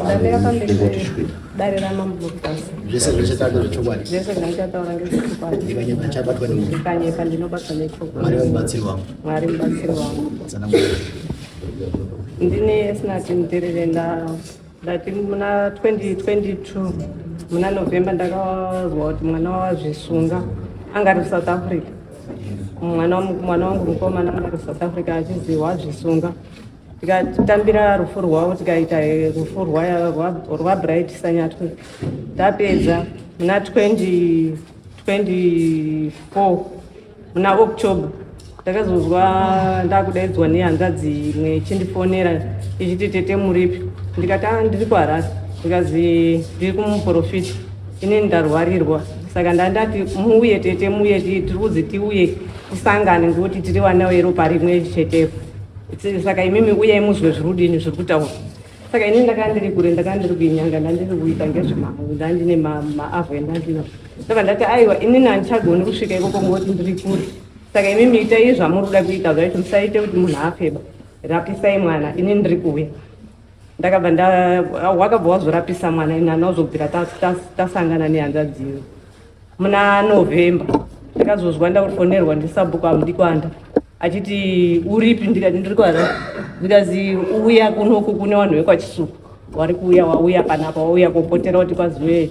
ndabeka pamberi dare ramambokutasa zvese zvichatanga zvechokwadi zvese zvandichataura ngezvechokwadi ndikanyika chabatwa ndikanyika ndinobatwa nechokwadi mwari mubatsiri wangu mwari mubatsiri wangu sana ndine sinati muterere ndati muna 2022 muna November ndakazwa kuti mwana wazvisunga anga ari South Africa. Mwana wangu mukomana anga ari South Africa achizi wazvisunga. Tikatambira rufu rwavo tikaita rufu rwaBright Sanyatwe. Tapedza muna 2024 muna October takazozwa ndakudaidzwa nehanzvadzi imwe ichindifonera ichiti tete muripi. Ndikati ndiri kuHarare. Ndikazi ndiri kumuprofiti inini ndarwarirwa. Saka ndandati muuye tete muuye tiri kudzi tiuye tisangane ngekuti tiri vana veropa rimwe chetepo. Saka imimi uyai muzwe zvirudini zviri kutaura. Saka inini ndakandiri kure ndakandiri kuinyanga ndandiri kuita ngezvemhangu ndandine maavho endandina. Saka ndati aiwa inini handichagoni kusvika ikoko ngekuti ndiri kure. Saka imimi itai zvamuri kuita zvacho musaite kuti munhu afeba. Rapisai mwana inini ndiri kuuya. Ndakabva wakabva wazorapisa mwana ina anozobvira tasangana nehanzvadziyo muna November. Ndakazozwa ndakufonerwa ndisabhuku amudikwanda achiti uripi ndikati ndiri kuHarare. Ndikazi uya kunoku kune vanhu vekwachisuku wari kuuya wauya panapa wauya kopotera kuti kwaziwe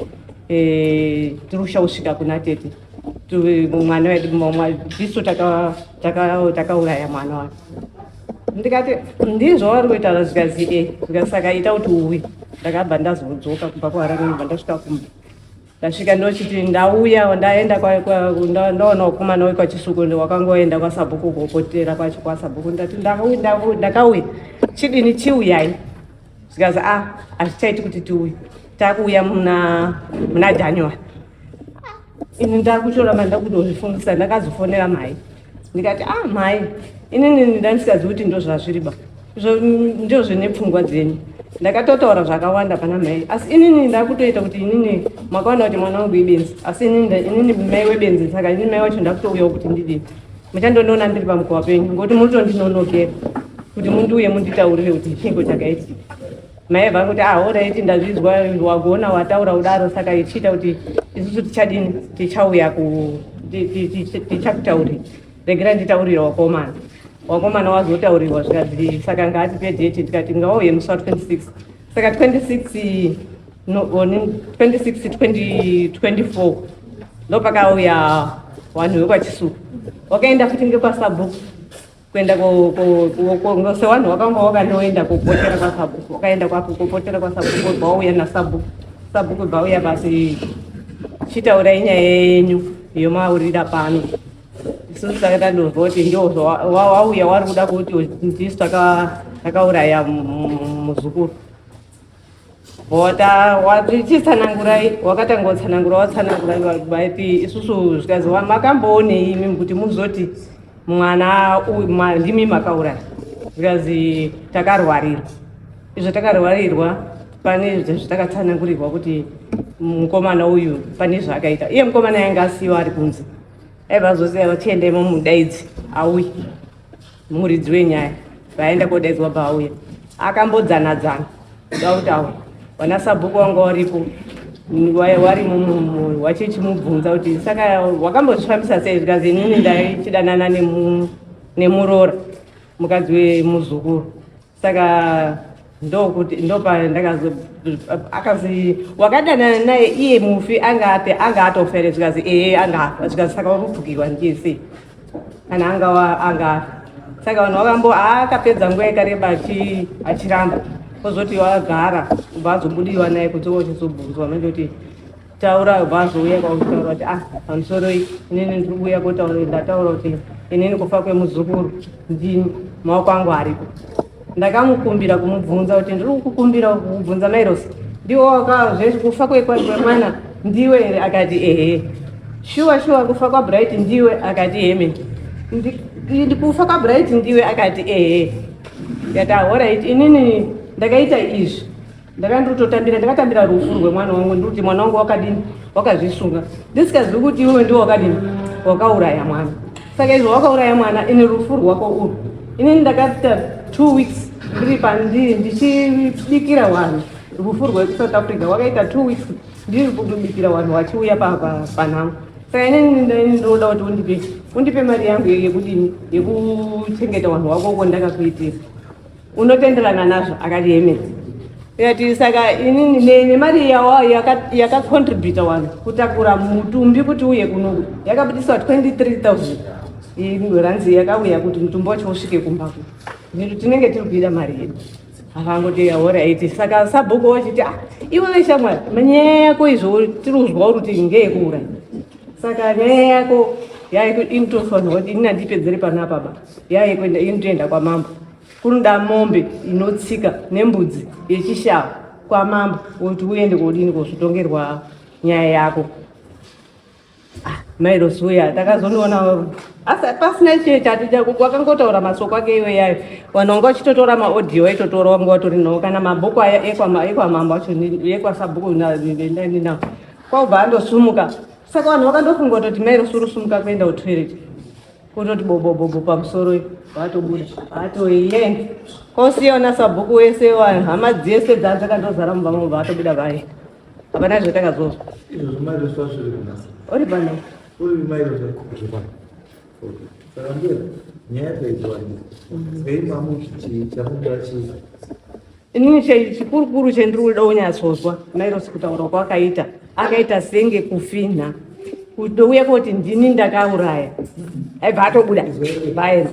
tirusha kusvika kuna tete mwana wedu ndisu takauraya mwana wake. Ndikati ndizvo vari kuita zvikazi saka ita kuti uwe. Ndakabva ndazodzoka kubva kuHarare ndobva ndasvika kumba. Ndasvika ndochiti ndauya ndaenda ndaona wakomana wekwachisuku wakangoenda kwasabhuku kopotera kwacho kwasabhuku. Ndati ndakauya chidini chiuyai. Zvikazi hazvichaiti kuti tiuye takuuya muna January. Ini ndakutora manda kutozvifungisa ndakazofonera mai. Ndikati mai inini ndandisingazivi kuti ndo zvazviriba ndio zvine pfungwa dzenyu. Ndakatotaura zvakawanda pana mai asi inini ndakutoita kuti inini makaona kuti mwana wangu ibenzi asi inini mai webenzi. Saka inini mai wacho ndakutouyawo kuti ndidini muchandondiona ndiri pamukova penyu ngekuti mutondinonokera kuti mundiuye munditaurire kuti chingo chakaitika. Mai bva kuti oraiti ndazvizwa wagona wataura udaro. Saka ichiita kuti isusu tichadini tichauya tichakutaurira regera nditaurira wakomana wazotaurirwa zvikazi saka ngaatipe date. Tikati ngauye musi wa26. Saka 26 2024 ndopakauya vanhu vekwachisuku. Wakaenda futi ngekwasabhuku kuenda sevanhu wakanga wakandoenda kopotera kwasabhuku. Wakaenda kopotera kwasabhuku bva wauya nasabhuku. Sabhuku bva uya basi chitaurai nyaya yenyu yomaurira pano. Isusu takatandozwa kuti ndio wauya wari kuda kuti ndisu takauraya muzukuru. Wachitsanangurai wakatangotsanangura watsanangura vaiti isusu zvikazi makamboonei imi kuti muzoti mwana ndimi makauraya. Zvikazi takarwarirwa. Izvo takarwarirwa pane zvatakatsanangurirwa kuti mukomana uyu pane zvakaita. Iye mukomana yanga asiyiwa ari kunze. Aibva zvose tiende mudaidzi auye muridzi wenyaya vaenda kodaidzwa paauya akambodzana kuti auya wana sabhuku wanga waripo wari wachichimubvunza kuti saka wakambozvifambisa sei. Zvikazi inini ndaichidanana nemurora mukadzi wemuzukuru. Saka akazi wakadanana naye iye mufi anga atofere. Zvikazi anga zvikazi saka wakupfukirwa ndiyese kana anga saka vanhu vakambo akapedza nguva yakareba achiramba kozoti wagara ubva azobudiwa naye kuti wochizobvunzwa manje kuti taura ubva azouya kwautaura kuti pamusoro inini ndiri kuuya ndataura kuti inini kufa kwemuzukuru ndini maoko angu aripo. Ndakamukumbira kumubvunza kuti ndiri kukumbira kubvunza Mairosi ndiwo kufa kwemwana ndiwe here. Akati shuwa kufa kwaBright ndiwe. Akati heme kufa kwaBright ndiwe. Akati Ndikati alright inini ndakaita izvi ndakatambira rufu rwemwana wangu ndikuti mwana wangu wakadini wakazvisunga ndisingazivi kuti iwe ndiwo wakadini wakauraya mwana. Saka izvo wakauraya mwana ini rufu rwako urwu. Inini ndakaita 2 weeks ndiri ndichidikira vanhu rufu rwekusouth africa wakaita 2 weeks ndiri kutobikira vanhu vachiuya panhamo saka inini ndoda kuti undipe mari yangu yekudini yekuchengeta vanhu vakoko ndakakuitira unotenderana nazvo akati yemedza ikati saka inini nemari yakacontributa vanhu kutakura mutumbi kuti uye kunoku yakabudisa 23,000 ranzi yakauya kuti mutumbi wacho usvike kumbako netu tinenge tiri kuida mari yedu akangoti alright saka sabhuku wachiti iwe veshamwari manyaya yako izvo tiri kuzwa kuti ngeyekuura saka nyaya yako yainitofanirwa kuti ini handipedzere panapa ba yayekwenda inotoenda kwamambo kunoda mombe inotsika nembudzi yechishava kwamambo kuti uende kodini kozvitongerwa nyaya yako mairosuya takazonoona pasina chete wakangotaura masoko ake iwe yayo vanhu vanga vachitotora maaudio vaitotora vanga vatori nawo kana mabhuku ekwamambo acho ekwasabhuku ndaininawo kwaubva andosumuka saka vanhu vakandofunga kuti mairosurusumuka kuenda kutoilet kutoti bobobobo pamusoro vatobuda vatoienda kosiyaona sabhuku ese hama dzese dzadzakandozara mumba mamo vatobuda vaenda hapana zvatakazozwa uri pano inini chikurukuru chendiri kuda unyatsozwa mairosi kutaura kwakaita akaita senge kufinha kutouya kuti ndini ndakauraya aibva atobuda vaenda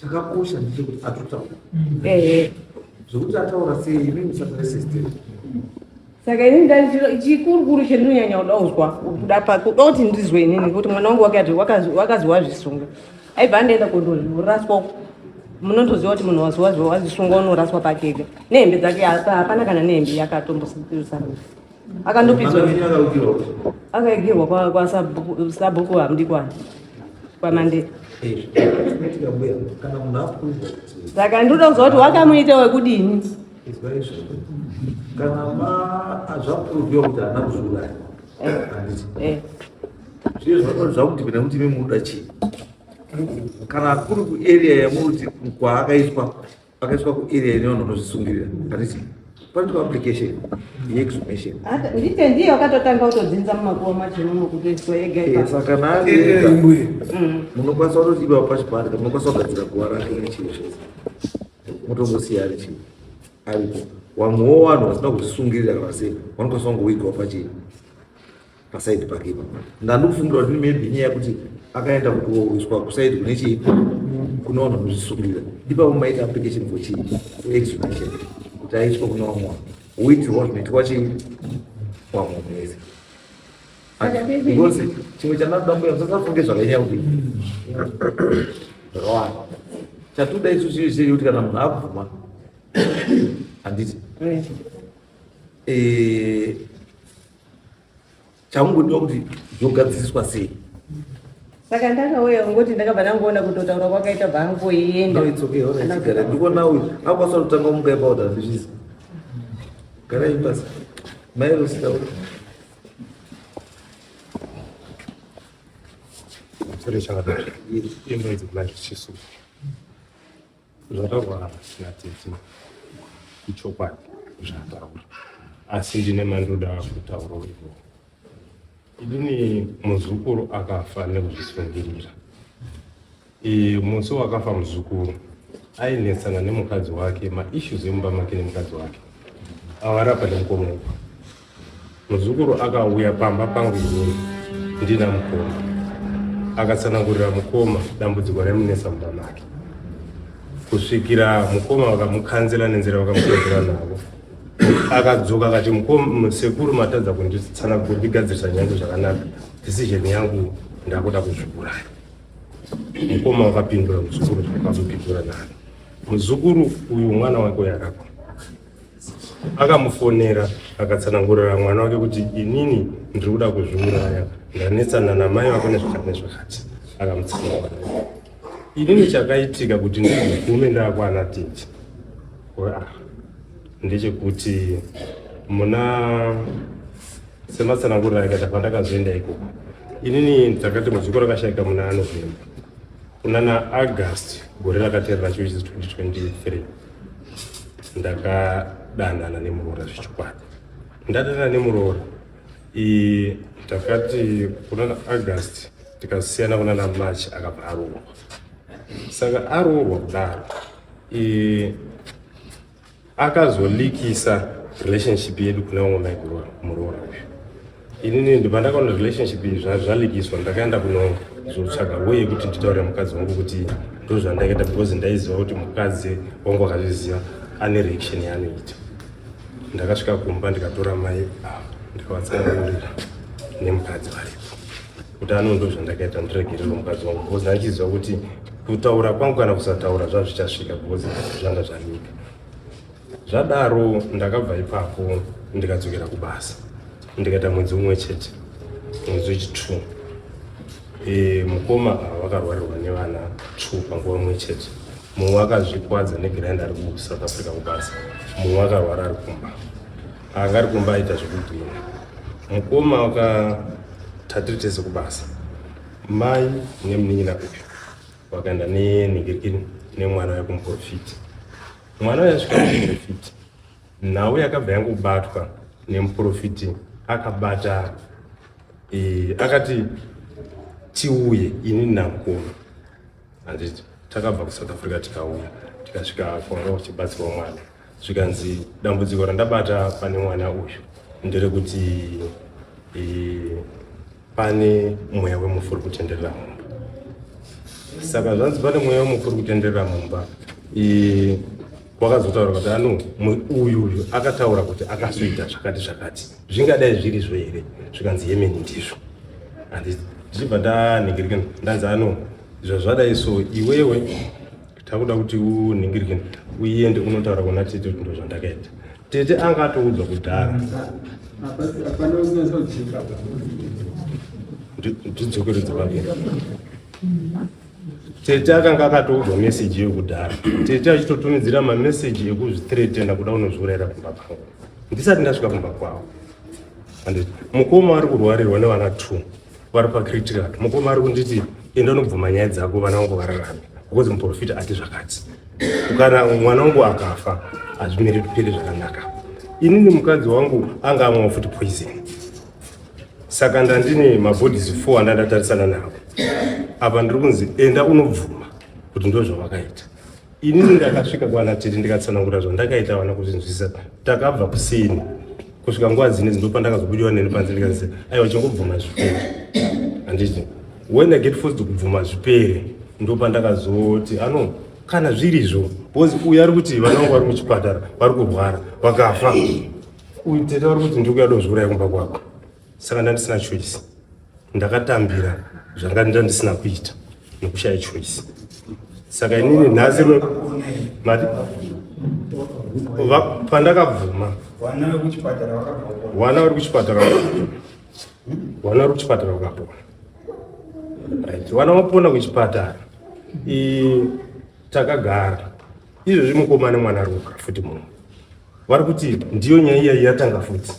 chakakosha ndechekuti atotaura zvokuti ataura sei imweni sapresystem saka inini chikurukuru chendinonyanya kuda kuzwa kuda kuti ndizwe inini kuti mwana wangu wakazi wazvisunga aibva andaenda kundoraswa munondoziva kuti munhu wazvisunga unoraswa pakega nehembe dzake hapana kana nehembe yakatombosarana akandopidzwa akaigirwa kwasabhuku hamudikwana kwamandei saka ndoda kuziva kuti wakamuita wekudini kana zvapuruviwa kuti haana kuzviuraya zviye zvakudipenda kuti memuda chii kana kuri kuarea yamuti kwaakaiswa kuarea ine vanhu vanozvisungirira handiti panoitwa application yeexhumation ndite ndiye wakatotanga kutodzinza mumakuva machinomo kutoiswa ega saka naanega munokwanisa kutotiba pachipande munokwanisa kugadzira guva rake nechii zvese motongosiya ari chii aripo wamwewo vanhu vasina kuzvisungirira kana sei vanokwanisa kungowigawo pachii pasaidi pake ipa ndandikufungira kuti maybe nyaya yakuti akaenda kutoiswa kusaidi kune chii kuna vanhu vanozvisungirira ipapo maita application for chii for exhumation kuti aiswa kuna vamwe uitirwa zvinoitwa chii vamwe mese because chimwe chandakuda musasafunge zvakanyanya kuti zvakawanda chatoda isu chii sei kuti kana munhu abvuma handiti chamungodiwa kuti zvogadziriswa sei saka ndakauya ngoti ndakabva ndangoona kutotaura kwakaita bhangoienda gara ndikona uyu akwanisa kutanga muka ipakuti handizvizi garai pasi mairositaura chiro chakadaro imwedzi kulanje chisu zvataura natete ichokwadi zvataura asi ndine mandoda kutaura ivo idini muzukuru akafa nekuzvisungirira musi wakafa muzukuru ainetsana nemukadzi wake maissues emumba make nemukadzi wake avarapa nemukomoko muzukuru akauya pamba pangu inini ndina mukoma akatsanangurira mukoma dambudziko raimunesa mumba make kusvikira mukoma vakamukanzira nenzira vakamukanzira navo akadzoka akati musekuru matadza kundigadzirisa nyangu zvakanaka decision yangu ndakuda kuzviuraya mukoma wakapindura muzukuru zvakazopindura nani muzukuru uyu mwana wake uyakakwa akamufonera akatsanangurira mwana wake kuti inini ndiri kuda kuzviuraya ndanetsana namai vako nezvakati nezvakati akamutsanangurira inini chakaitika kuti ndigume ndakwana tete ndechekuti muna sematsanangurira ikata pandakazoenda ikoko inini dzakati muzukuru akashaika muna November kuna naAugust gore rakateerera chiwisi 2023 ndakadanana nemuroora zvichikwadi. Ndadanana nemuroora takati kuna August tikasiyana kuna March akabva aroorwa. Saka aroorwa kudaro akazolikisa relationship yedu kuna umwe maiguru muroora uyu. Inini ndipandakaona relationship iyi zvalikiswa ndakaenda kunozotsvaga way yekuti nditaure mukadzi wangu kuti ndozvandaita because ndaiziva kuti mukadzi wangu akazviziva ane reaction yaanoita. Ndakasvika kumba ndikatora mai ndikavatsanangurira nemukadzi varipo kuti ndo zvandakaita ndiregerere mukadzi wangu because ndachiziva kuti kutaura kwangu kana kusataura zvazvichasvika because zvanga zvanika. Zvadaro ndakabva ipapo ndikadzokera kubasa ndikaita mwedzi umwe chete, mwedzi wechi2. Mukoma vakarwarirwa nevana 2 panguva imwe chete. Mumwe akazvikwadza negirandi ari kuSouth Africa kubasa, mumwe akarwara ari kumba. Anga ari kumba aita zvekugwinya. Mukoma wakathatire sekubasa. Mai nemunin'ina uyu vakaenda nenhingirikini nemwana wekumuprofiti. Mwana yasvika kumuprofiti, nhau yakabva yangobatwa nemuprofiti akabata akati tiuye ini namukoma. Handiti takabva kuSouth Africa tikauya tikasvika kwanga kuchibatsirwa mwana. Zvikanzi dambudziko randabata pane mwana uyu nderekuti pane mweya wemufuri kutenderera mumba. Saka zvanzi pane mweya wemufuri kutenderera mumba wakazotaura kuti uyu akataura kuti akazoita zvakati zvakati, zvingadai zviri zvo here? Zvikanzi Yemeni ndizvo. Ndichibva ndanhingirikana ndanzi zvazvadai so iwewe takuda kuti unhingirikane uende unotaura kuna tete kuti ndo zvandakaita. Tete anga atoudzwa kudhara. Ndidzokeredze papi. Tete akanga akatoudzwa meseji yekudhara. Tete achitotumidzira mameseji ekuzvithreatena kuda unozviurayira kumba kwangu ndisati ndasvika kumba kwavo. Mukoma ari kurwarirwa nevana 2 vari pacritical. Mukoma ari kunditi enda unobvuma nyaya dzako vana vangu vararame because muprofita ati zvakati. Kana mwana wangu akafa hazvimiri kupiri zvakanaka. Inini mukadzi wangu anga amwa futi poison. Saka ndandine mabodies 4 andandatarisana nawo. Apa ndiri kunzi enda unobvuma kuti ndo zvavakaita. Inini ndakasvika kwana tete ndikatsanangura zvandakaita vana kuzinzwisa. Takabva kusini kusvika nguva dzine dzinopa ndakazobudiwa neni panze ndikazi aiwa chingobvuma zvipere. Handiti when I get forced kubvuma zvipere ndopa ndakazoti kana zvirizvo because uyu ari kuti vana vangu vari muchipatara vari kurwara vakafa. Uyu tete vari kuti ndiri kuya dozviuraya kumba kwako. Saka ndandisina choice. Ndakatambira zvanga ndandisina kuita nekushaya choice. Saka inini nhasi pandakabvuma vana vari kuchipatara vakapona. Right. Vana vapona kuchipatara. Takagara izvozvi mukoma nemwana ari kugara futi mumwe vari kuti ndiyo nyaya iya yatanga futi.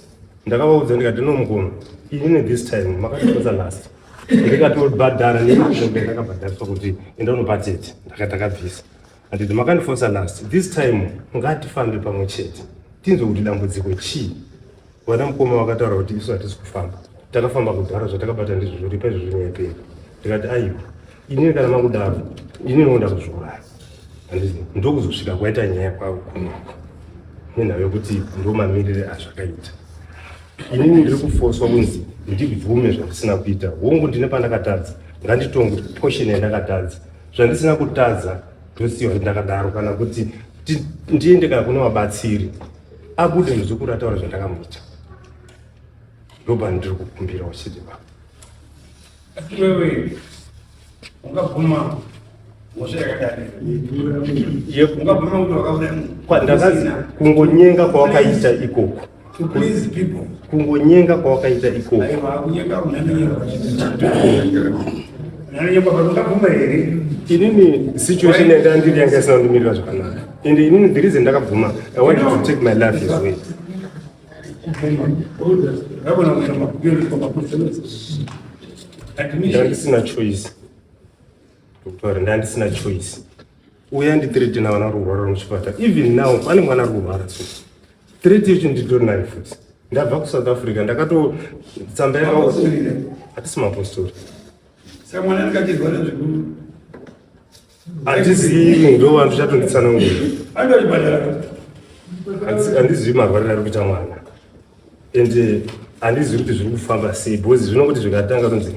Ndakavaudza ndikati mukoma inini this time makatikodza last ndikatobhadhara neizvozvo ndakabhadhariswa kuti enda unopa tete ndakatakabvisa. Handiti makandifosa last this time ngatifambe pamwe chete tinzwe kuti dambudziko chii. Vana mukoma vakataura kuti isu hatisi kufamba takafamba kudhara zvatakabata ndizvo ripa izvozvo nyaya pera. Ndikati aiwa inini kana makudaro inini ndoda kuzviuraya. Handiti ndokuzosvika kwaita nyaya kwavo kunoko nenhau yokuti ndo mamirire azvakaita. Inini ndiri kufoswa kunzi ndibvume zvandisina kuita. Hongu ndine pandakatadza nganditonge portion yandakatadza. Zvandisina kutadza ndosiwa ndakadaro kana kuti ndiende kana kune vabatsiri abude nezvekuri ataura zvandakamuita. Ndobva ndiri kukumbira uchiti baba. Wewe ungabvuma kungonyenga kwawakaita ikoko. Kungonyenga kwawakaita ikoko. Inini situation yanga ndiri yanga isina kundimirira zvakanaka. And inini the reason ndakabvuma I wanted to take my life this way. Ndandisina choice. Ndandisina choice. uya ndithreatina vana vari kurwara muchipatara. Even now pane mwana ari kurwara, so threat yacho nditori nayo futi. Ndabva kuSouth Africa ndakatotsamba yakawa hatisi mapostori. Saka mwana ndikachirwara zvikuru. Hatizivi ndo vanhu chatonditsanangura. Andori badala. Handizivi marwariro ari kuita mwana. Ende handizivi kuti zviri kufamba sei, because zvinongoti zvikatanga kunzi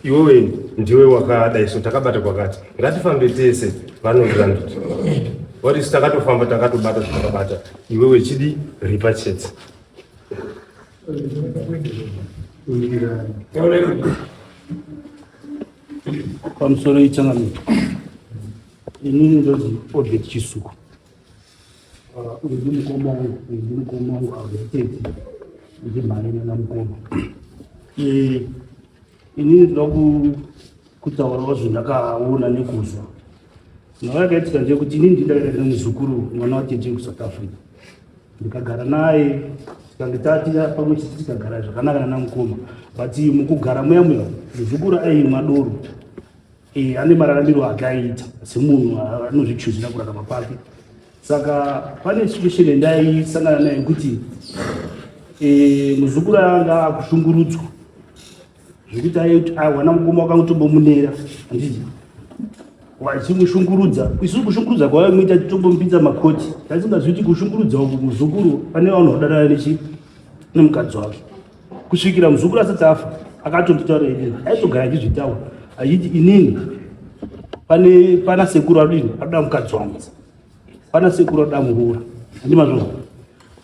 iwewe ndiwe wakadai, so takabata kwakati. Ngatifambe tese vanondiranduti. Wati takatofamba takatobata zvatakabata. Iwewe chidi ripa chete. Pamusoro itsangamiro. Inini ndozi Obed Chisuku. Ndi mukoma wangu autete. Ndi mari na mukoma. Inini ndoku kutaura zvandakaona nekuzwa. Ndakaitika nje kuti inini ndindaenda muzukuru mwana watete kuSouth Africa. Ndikagara naye tikangitatiya pamwe chete tikagara zvakanaka namukoma. But mukugara muya muzukuru aimwa doro. Ane mararamiro akaita semunhu anozvichuzira kurarama kwake. Saka pane situation yandaisangana nayo kuti muzukuru anga akushungurudzwa zvekuti aiti wana mukoma wakangotombomunera handiti wachimushungurudza. Isu kushungurudza kwavamuita titombomupinza makoti. Tasingazivi kuti kushungurudza uku muzukuru pane vanhu vadanana nemukadzi wake. Kusvikira muzukuru asati afa akatonditaura inini aitogara achizvitaura achiti inini pana sekuru adini adoda mukadzi wangu, pana sekuru adoda muroora. Handimazvo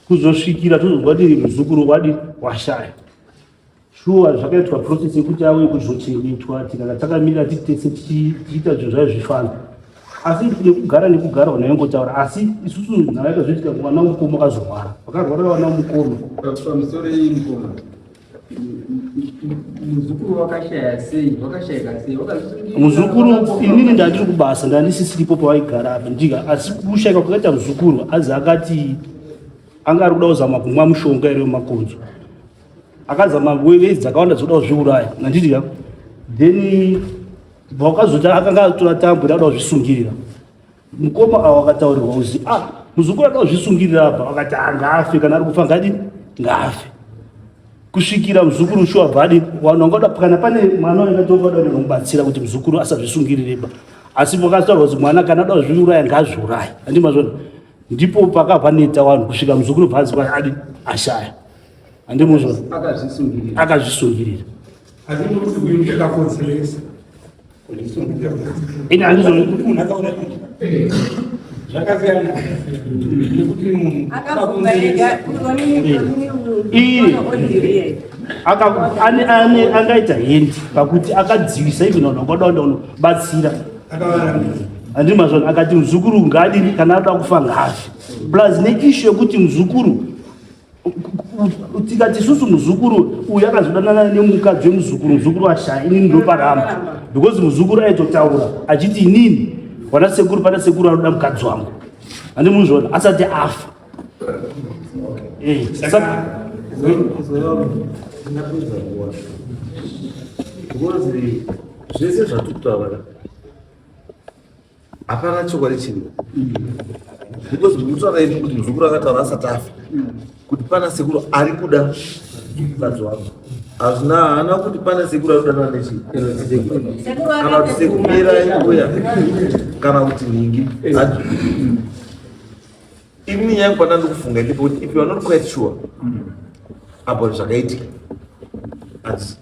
kuzosvikira tozozwa kuti muzukuru wadi washaya. Shuwa zvakaitwa process yekuti auye kuzochengetwa tikanga takamirira titese tichiita zvinhu zvayo zvifana. Asi nekugara vanhu vaingotaura, asi isusu navaikazviitika mwana mukoma akazorwara. Vakarwara vana mukoma. Pamusoro yemukoma. Muzukuru wakashaya sei? Wakashayika sei? Muzukuru inini ndandiri kubasa ndandisisiripo pavaigara apa ndika, asi kushayika kwakaita muzukuru azi akati anga ari kuda kuzama kumwa mushonga ere wemakonzo. Akazama wevezi dzakawanda dzoda kuzviuraya nanditi then vakazoti akanga atora tambo rada kuzvisungirira. Mukoma ava akataurirwa kuzi muzukuru ada kuzvisungirira apa, akati ngafe kana ari kufa ngafe. Kusvikira muzukuru shuwa bhadi wanongoda kana pane mwana anatoda kumubatsira kuti muzukuru asazvisungirire. Asi pakataurwa kuti mwana kana ada kuzviuraya ngazviuraye. Handimazvo ndipo pakabva neta vanhu kusvika muzukuru bhazi adi ashaya. Handimuzvo akazvisungirira. Asi kuti kuinge kakonzeresa. Ini handizvo zvakasiyana nekuti munhu angaita hendi pakuti akadzivisa even vanhu vakadaunda kunobatsira. Handimazvo akati muzukuru ngadini kana ada kufa ngafe. Plus neishu yekuti muzukuru tikati isusu muzukuru uyu akazodanana nemukadzi wemuzukuru, muzukuru ashaya, inini ndoparamba. Because muzukuru aitotaura achiti inini wana sekuru pana sekuru anoda mukadzi wangu. Handimuzvona asati afa. Saka zvese zvatokutaura hapana chokwadi chiri. Because mutaura inu kuti muzukuru akataura asati afa kuti pana sekuru ari kuda mukadzi wangu. Hazvina hana kuti pana sekuru anodanana nechi kana kuti sekuru mera ingoya kana kuti ningi. Ini yangu pana ndokufunga ndipo kuti if you are not quite sure about zvakaitika asi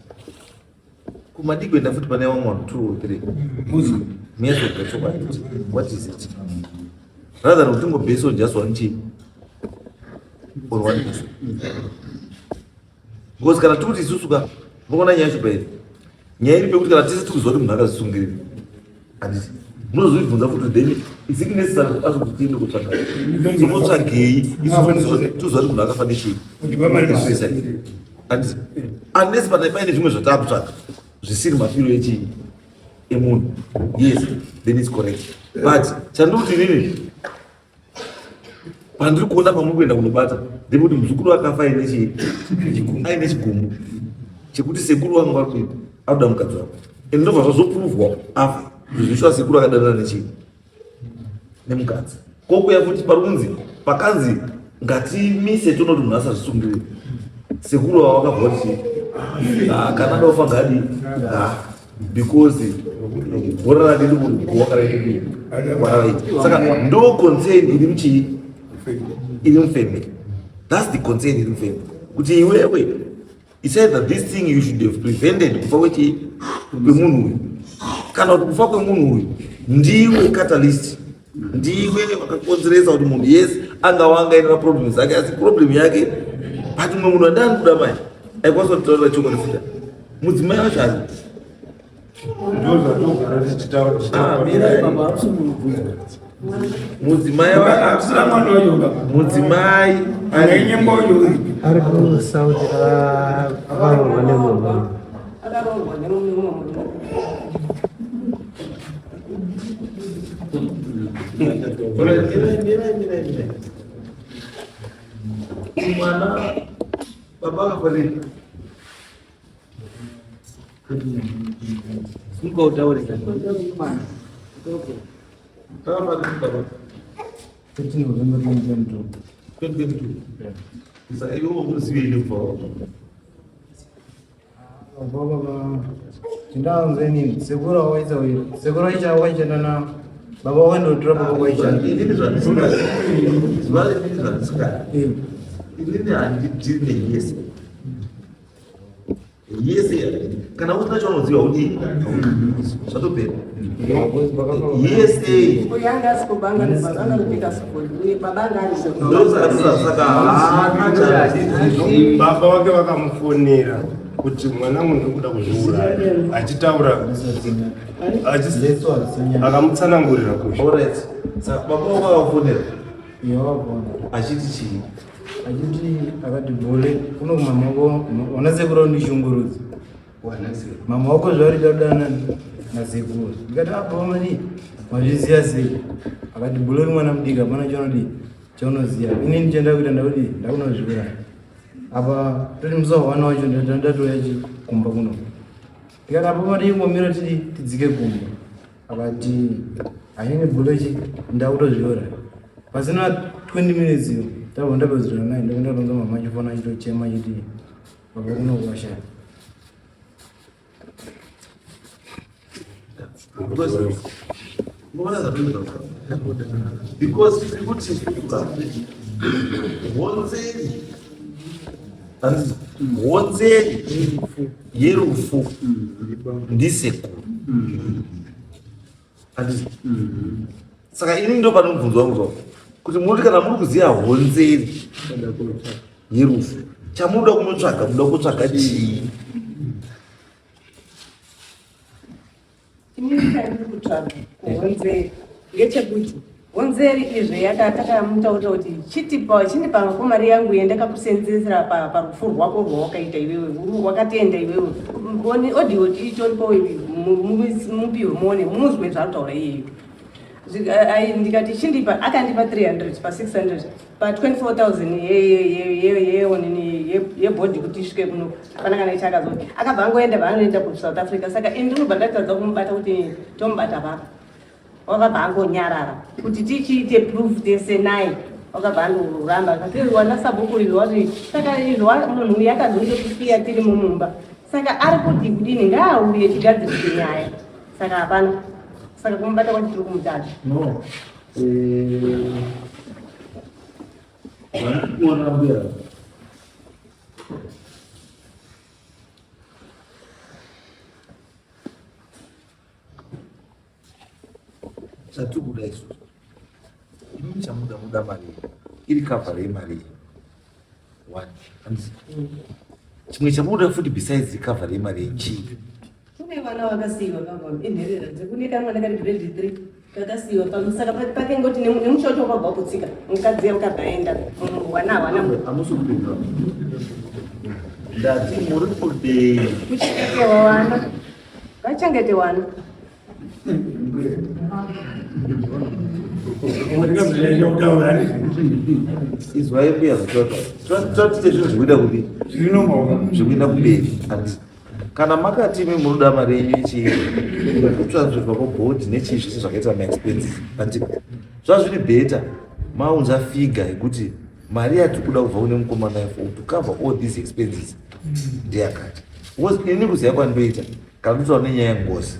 kumadiko futi pane vamwe 2 or 3 mezogachoka kuti what is it rather than utingo based on just one team or one person. Because kana tuti isusuka vona nyaya yacho pairi nyaya iri pekuti kana tese tikuzwa kuti munhu akazvisungirira handisi munozvibvunza futi then isiki necessary kuti azokutiende kutsvaka somotsvagei tuzwa kuti munhu akafa nechii handisi unless paine zvimwe zvataakutsvaka zvisiri mafiro echii emunhu. Yes, then it's correct, but chandikuti inini pandiri kuona pamuri kuenda kunobata ndepekuti muzukuru akafa aine chigumbu chekuti sekuru wangu vari kuita anoda mukadzi wako ende ndobva zvazopuruvhwa afa zvishuwa sekuru akadanana nechii nemukadzi kokuya futi pari pakanzi ngatimise tonoti munhu asazvisungirire sekuru wavakabva kuti kana ndofa ngadi because bhora radiri kuwakaraiti saka ndo concern iri muchii iri mufamily. That's the concern iri mufamily kuti iwewe it's either this thing you should have prevented kufa kwemunhu uyu kana kuti kufa kwemunhu uyu ndiwe catalyst, ndiwe wakakonzeresa kuti munhu yese angaenera problem dzake asi problem yake but mumwe munhu andani kuda mai aikwanisa kutaurira chokwadi futa mudzimai wacho ari mudzimai ari kusauti akaroorwa nemunhu mwana baba akafariki tindaanzenini sekura waisa uyo sekura icha waichandana baba wandotora baba waichandana yese kana usina chaunoziva udii zvatopera yese baba wake vakamufonera kuti mwana munhu kuda kuzviuraya achitaura akamutsanangurira alright saka baba wako akafonera achiti chii achiti akati bhole kuno mama wako wana sekuru undishungurudza mama wako zvauri dadana nasekuru ndikati apamani mazviziya sei akati bhole mwana mudiki hapana chaunodi chaunoziya inini chaenda kuita ndakuti ndakunozviuraya apa toti musa hwana wacho ndatoyachi kumba kuno ndikati apamati ingomira titi tidzike kumba akati haine bhulechi ndakutozviuraya pasina 20 minutes iyo tabva ndapedzerana naye ndakundaronza mama achifona achitochema chiti baba kunokuwasha because kuti honzeri yerufu ndisekuru saka ini ndo panomubvunzo wangu zva kuti munoti kana muri kuziva honzeri yerufu chamunoda kunotsvaga munoda kutsvaga chii inini kutsvaga kuhonzeri ngechekuti honzeri izve yakatamutaurira kuti chini pamari yangu yandakakusenzesera parufu rwako rwawakaita iwewe wakatenda iwewe odiwo tiitoripo mupirwe muone muzwe zvautaura iyeyo ndikati chindipa akandipa 300 pa600 pa 24,000 yebhodhi kuti isvike kuno panakana ichakazoti akabva angoenda paanoenda kuSouth Africa saka ndinobva ndatadza kumubata kuti tomubata papa wakabva angonyarara kuti tichiite proof tesenai wakabva andoramba katirwana sabhuku iri wati saka izwa munhu yakazonge kusiya tiri mumumba saka ari kuti kudini ngaauye tigadzirise nyaya saka hapana saka kumubata kwacho tiri kumutata chatikuda isusu inini chamuda mari iri kavhara yemari one chimwe chamuda futi besides kavhara yemari yechii kune vana vakasiyiwa inherera dzekune kamwana kari grade 3 kakasiyiwa saka pake ngoti nemushoto wakabva kutsika mukadzi wakabva aenda hamusi kupindura ndati muri kudei kuchengetewa wana vachengete wana izwai kuya zvatotite zvinhu zvikuita kudi zvikuenda kumberi kana makati munoda mari yenyu ichiyero kutransferwa kwebhodhi nechii zvese zvakaita maexpenses pandiko zvazviri bheta maunza figa yekuti mari yatiri kuda kubva kune mukomana for to cover all these expenses ndeyakati ini kuziva kwandoita kana kutaura nenyaya yengozi.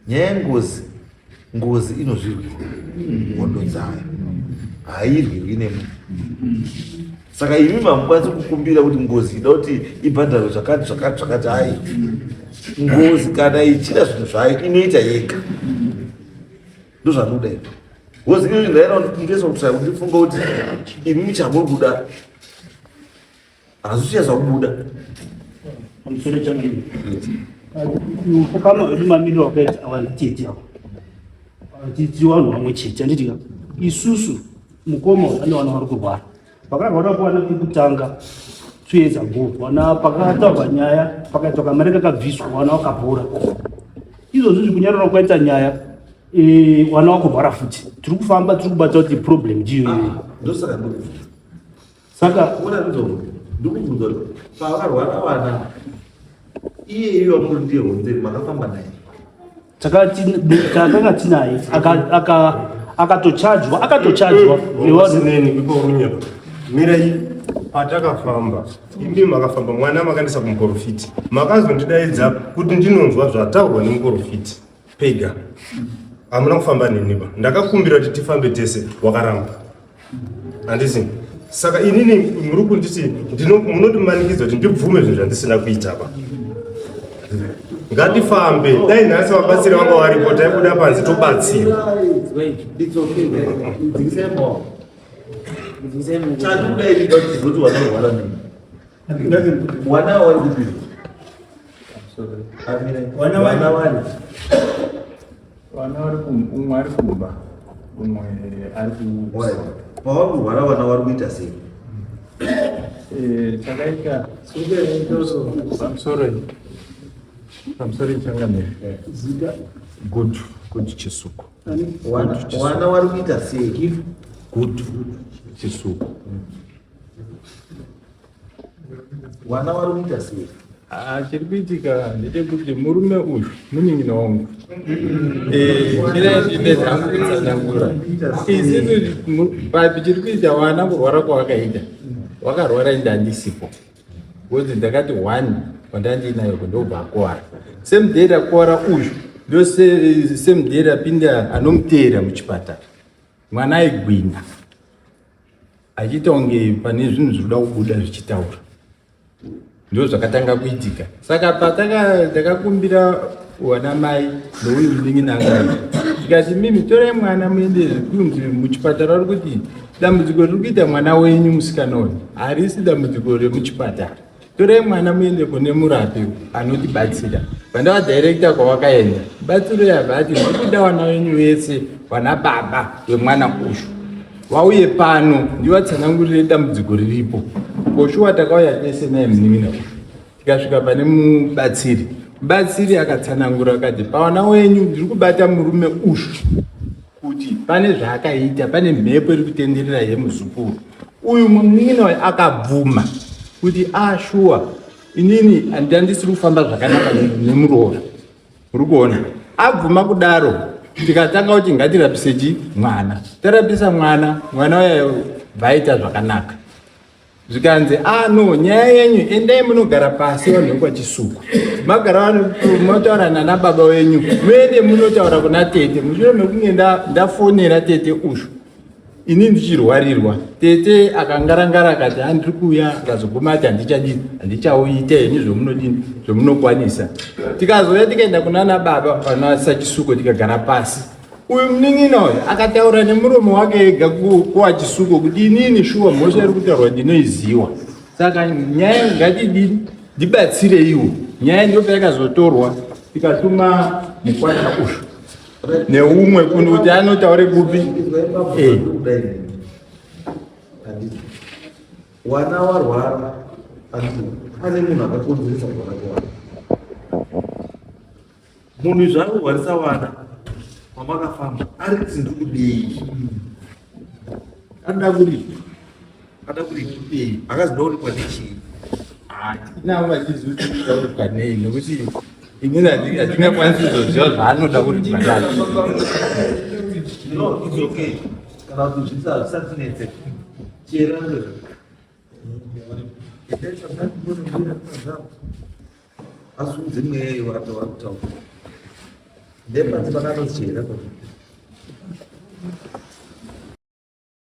Nyaya yengozi, ngozi inozvirwira ngondo dzayo hairwirwi nemunhu. Saka imi mamukwanisi kukumbira kuti ngozi ida kuti ibhadharo zvakati hai ngozi kana ichida zvinhu zvayo inoita yega ndozvanoda izvo. Ngozi ino ndaenda kundesa kutsvaya kuti ndifunga kuti imi muchamuri kuda hazichazva kubuda pamusoro changini kama mamiri wakaita avanitete avo titi vanhu vamwe chete anditi isusu mukoma ane vana vari kurwara pakarwara kuwana kekutanga tsveyedza nguvu vana pakataurwa nyaya pakaitwa kamari kakabviswa vana vakapora izvozvo zvikunyarara kwaita nyaya vana vakurwara futi tiri kufamba tiri kubata kuti problem ndiyo ndosaka saka ndikubvunza kuti pavarwara vana iye iyo muri ndiye honzeri makafamba naye takanga tinaye akatochajwa newazineni ikorunyaka mirai patakafamba imi makafamba mwana makandisa kumuprofiti makazondidaidza kuti ndinonzwa zvataurwa nemuprofiti pega hamuna kufamba neniba ndakakumbira kuti tifambe tese wakaramba handisi saka inini muri kunditi munotimanikidza kuti ndibvume zvinhu zvandisina kuita pa ngatifambe dai nhasi vabatsiri vanga varipo taibuda panzi tobatsira chandikudaidikatizoti vanorwara wana vari kupi Vana vari umwe ari kumba umwe ari pavarkurwara vana vari kuita sei chakaita pamusoro changanezika good chisuku wana vari kuita sei good chisuku wana vari kuita sei chiri kuitika ndechekuti murume uyu munin'ina wangu ine zvangu kutsanangura isini papi chiri kuita wana kurwara kwawakaita wakarwara inde handisipo kuti ndakati 1 wandandiinayo kundobva akuwara semudheri akuwara uyu ndo semudheri apinda anomuteera muchipatara mwana aigwinya achiita kunge pane zvinhu zvinoda kubuda zvichitaura ndo zvakatanga kuitika saka ndakakumbira wana mai nouyu munin'inanga tikati mimi torai mwana muende kunzi muchipatara uri kuti dambudziko riri kuita mwana wenyu musikana uyu harisi dambudziko remuchipatara torai mwana muende kune murapi anotibatsira vandavadhairekta kwawakaenda batsiro yabva ati ndiri kuda wana wenyu wese wana baba wemwana uyu wauye pano ndivatsanangurire dambudziko riripo koshuwa takauya tese naye munin'ina uyu tikasvika pane mubatsiri akatsanangura akati pawana wenyu ndiri kubata murume uyu kuti pane zvaakaita pane mhepo iri kutenderera yemuzukuru uyu munin'ina uyu akabvuma kuti shuwa inini handisiri kufamba zvakanaka nemuroora uri kuona abvuma kudaro tikatanga kuti ngatirapise mwana tarapisa mwana uya bvaita zvakanaka zvikanzi no nyaya yenyu endai munogara pasi vanhu vekwachisuku magara motaura nana baba wenyu muende munotaura kuna tete mushure mekunge ndafonera tete uyu ini ndichirwarirwa tete akangarangara akati handiri kuuya akazoguma ati handichauita ini zvomunodini zvomunokwanisa tikazoya tikaenda kunana baba vanasachisuko tikagara pasi uyu munin'ina uyu akataura nemuromo wake ega kuwachisuko kuti inini shuwa mhosva iri kutaurwa ndinoiziva saka nyaya ngatidini ndibatsire iwo nyaya ndo payakazotorwa tikatuma mukwata uyu neumwe kuti anotaure kupi wana warwara pane munhu akakonzeresa kuwara munhu zvakurwarisa wana wamakafamba ari kuti ndiri kudei ada kuti akazi ndaonekwa nechii navo vachizotiauka nei nokuti imweni hatingakwanisi kuzoziva zvaanoda kuti badali. No, it's okay. Kana kuti zvisatinetse. Chera ndezvo. Asudze mweya iyo wataura. Ndepanzi pakatochera.